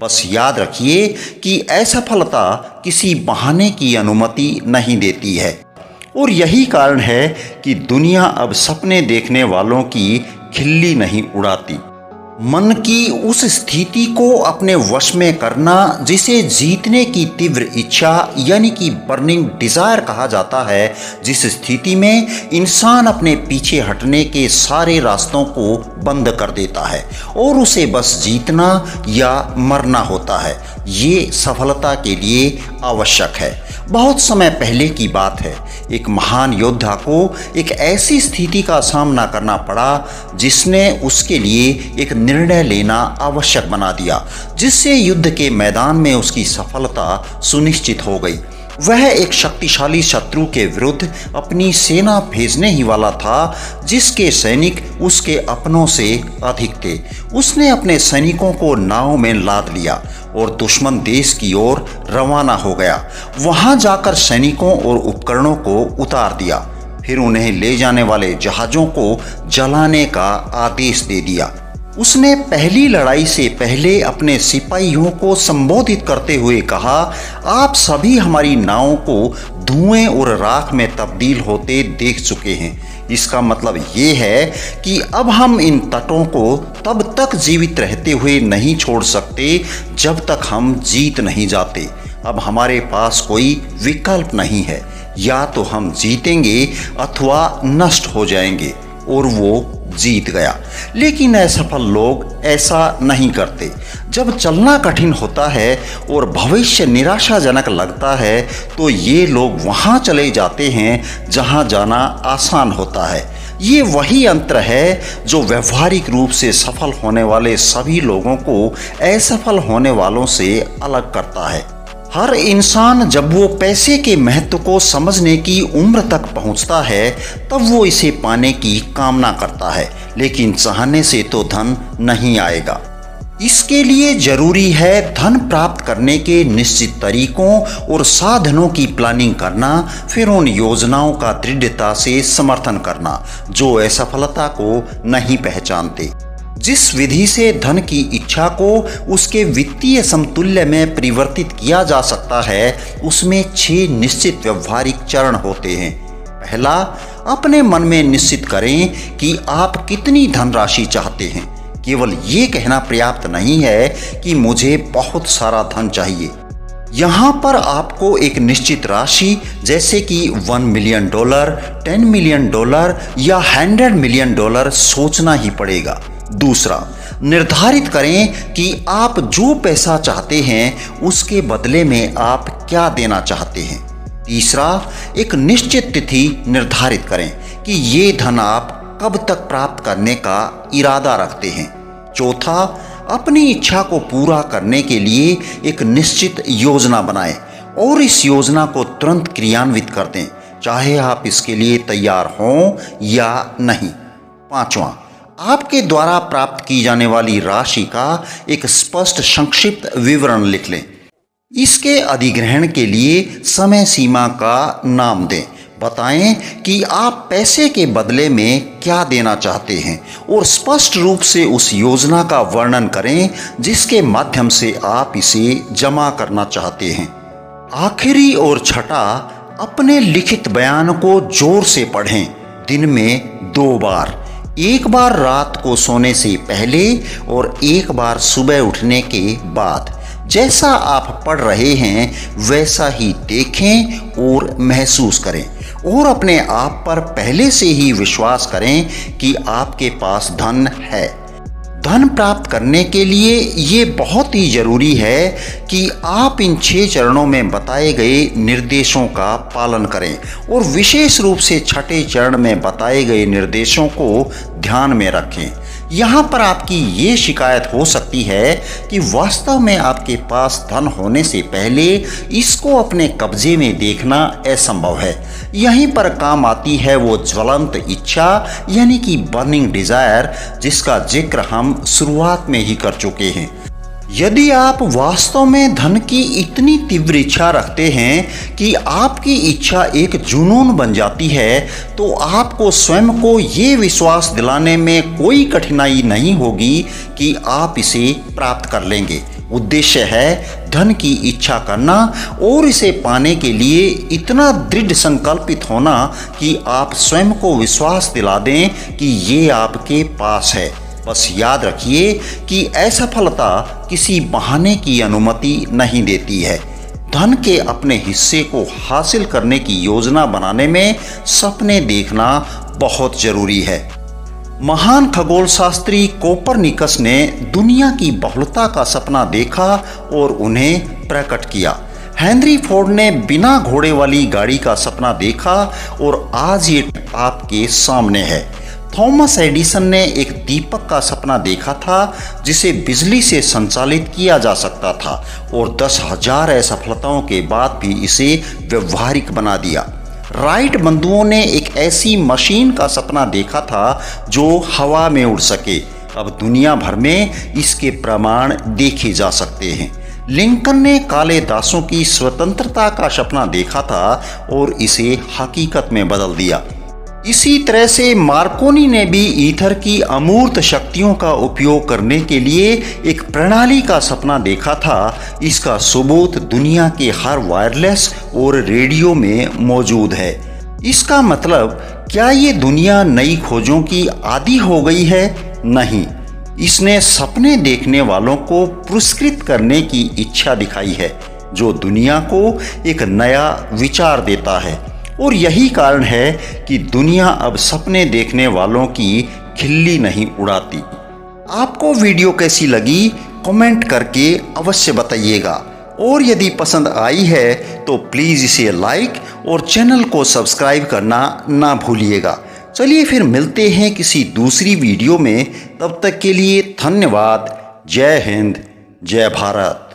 बस याद रखिए कि असफलता किसी बहाने की अनुमति नहीं देती है। और यही कारण है कि दुनिया अब सपने देखने वालों की खिल्ली नहीं उड़ाती। मन की उस स्थिति को अपने वश में करना जिसे जीतने की तीव्र इच्छा यानी कि बर्निंग डिजायर कहा जाता है, जिस स्थिति में इंसान अपने पीछे हटने के सारे रास्तों को बंद कर देता है और उसे बस जीतना या मरना होता है, ये सफलता के लिए आवश्यक है। बहुत समय पहले की बात है, एक महान योद्धा को एक ऐसी स्थिति का सामना करना पड़ा जिसने उसके लिए एक निर्णय लेना आवश्यक बना दिया, जिससे युद्ध के मैदान में उसकी सफलता सुनिश्चित हो गई। वह एक शक्तिशाली शत्रु के विरुद्ध अपनी सेना भेजने ही वाला था, जिसके सैनिक उसके अपनों से अधिक थे। उसने अपने सैनिकों को नाव में लाद लिया और दुश्मन देश की ओर रवाना हो गया। वहां जाकर सैनिकों और उपकरणों को उतार दिया, फिर उन्हें ले जाने वाले जहाज़ों को जलाने का आदेश दे दिया। उसने पहली लड़ाई से पहले अपने सिपाहियों को संबोधित करते हुए कहा, आप सभी हमारी नावों को धुएं और राख में तब्दील होते देख चुके हैं। इसका मतलब ये है कि अब हम इन तटों को तब तक जीवित रहते हुए नहीं छोड़ सकते जब तक हम जीत नहीं जाते। अब हमारे पास कोई विकल्प नहीं है, या तो हम जीतेंगे अथवा नष्ट हो जाएंगे। और वो जीत गया। लेकिन असफल लोग ऐसा नहीं करते। जब चलना कठिन होता है और भविष्य निराशाजनक लगता है तो ये लोग वहाँ चले जाते हैं जहाँ जाना आसान होता है। ये वही अंतर है जो व्यवहारिक रूप से सफल होने वाले सभी लोगों को असफल होने वालों से अलग करता है। हर इंसान जब वो पैसे के महत्व को समझने की उम्र तक पहुंचता है तब वो इसे पाने की कामना करता है, लेकिन चाहने से तो धन नहीं आएगा। इसके लिए जरूरी है धन प्राप्त करने के निश्चित तरीकों और साधनों की प्लानिंग करना, फिर उन योजनाओं का दृढ़ता से समर्थन करना जो असफलता को नहीं पहचानते। जिस विधि से धन की इच्छा को उसके वित्तीय समतुल्य में परिवर्तित किया जा सकता है, उसमें 6 निश्चित व्यवहारिक चरण होते हैं। पहला, अपने मन में निश्चित करें कि आप कितनी धनराशि चाहते हैं। केवल ये कहना पर्याप्त नहीं है कि मुझे बहुत सारा धन चाहिए। यहाँ पर आपको एक निश्चित राशि जैसे कि $1 मिलियन, $10 मिलियन या $100 मिलियन सोचना ही पड़ेगा। दूसरा, निर्धारित करें कि आप जो पैसा चाहते हैं उसके बदले में आप क्या देना चाहते हैं। तीसरा, एक निश्चित तिथि निर्धारित करें कि ये धन आप कब तक प्राप्त करने का इरादा रखते हैं। चौथा, अपनी इच्छा को पूरा करने के लिए एक निश्चित योजना बनाएं और इस योजना को तुरंत क्रियान्वित कर दें, चाहे आप इसके लिए तैयार हों या नहीं। पांचवा, आपके द्वारा प्राप्त की जाने वाली राशि का एक स्पष्ट संक्षिप्त विवरण लिख लें। इसके अधिग्रहण के लिए समय सीमा का नाम दें। बताएं कि आप पैसे के बदले में क्या देना चाहते हैं और स्पष्ट रूप से उस योजना का वर्णन करें जिसके माध्यम से आप इसे जमा करना चाहते हैं। आखिरी और छठा, अपने लिखित बयान को जोर से पढ़ें, दिन में 2 बार, एक बार रात को सोने से पहले और एक बार सुबह उठने के बाद। जैसा आप पढ़ रहे हैं वैसा ही देखें और महसूस करें और अपने आप पर पहले से ही विश्वास करें कि आपके पास धन है। धन प्राप्त करने के लिए ये बहुत ही जरूरी है कि आप इन 6 चरणों में बताए गए निर्देशों का पालन करें और विशेष रूप से छठे चरण में बताए गए निर्देशों को ध्यान में रखें। यहाँ पर आपकी ये शिकायत हो सकती है कि वास्तव में आपके पास धन होने से पहले इसको अपने कब्जे में देखना असंभव है। यहीं पर काम आती है वो ज्वलंत इच्छा यानी कि बर्निंग डिजायर, जिसका जिक्र हम शुरुआत में ही कर चुके हैं। यदि आप वास्तव में धन की इतनी तीव्र इच्छा रखते हैं कि आपकी इच्छा एक जुनून बन जाती है, तो आपको स्वयं को ये विश्वास दिलाने में कोई कठिनाई नहीं होगी कि आप इसे प्राप्त कर लेंगे उद्देश्य है धन की इच्छा करना और इसे पाने के लिए इतना दृढ़ संकल्पित होना कि आप स्वयं को विश्वास दिला दें कि ये आपके पास है। बस याद रखिए कि असफलता किसी बहाने की अनुमति नहीं देती है। धन के अपने हिस्से को हासिल करने की योजना बनाने में सपने देखना बहुत जरूरी है। महान खगोल शास्त्री कोपरनिकस ने दुनिया की बहुलता का सपना देखा और उन्हें प्रकट किया। हेनरी फोर्ड ने बिना घोड़े वाली गाड़ी का सपना देखा और आज ये आपके सामने है। थॉमस एडिसन ने एक दीपक का सपना देखा था जिसे बिजली से संचालित किया जा सकता था और 10,000 असफलताओं के बाद भी इसे व्यवहारिक बना दिया। राइट बंधुओं ने एक ऐसी मशीन का सपना देखा था जो हवा में उड़ सके। अब दुनिया भर में इसके प्रमाण देखे जा सकते हैं। लिंकन ने काले दासों की स्वतंत्रता का सपना देखा था और इसे हकीकत में बदल दिया। इसी तरह से मार्कोनी ने भी ईथर की अमूर्त शक्तियों का उपयोग करने के लिए एक प्रणाली का सपना देखा था। इसका सबूत दुनिया के हर वायरलेस और रेडियो में मौजूद है। इसका मतलब क्या ये दुनिया नई खोजों की आदी हो गई है? नहीं, इसने सपने देखने वालों को पुरस्कृत करने की इच्छा दिखाई है जो दुनिया को एक नया विचार देता है। और यही कारण है कि दुनिया अब सपने देखने वालों की खिल्ली नहीं उड़ाती। आपको वीडियो कैसी लगी कमेंट करके अवश्य बताइएगा और यदि पसंद आई है तो प्लीज़ इसे लाइक और चैनल को सब्सक्राइब करना ना भूलिएगा। चलिए फिर मिलते हैं किसी दूसरी वीडियो में। तब तक के लिए धन्यवाद। जय हिंद, जय भारत।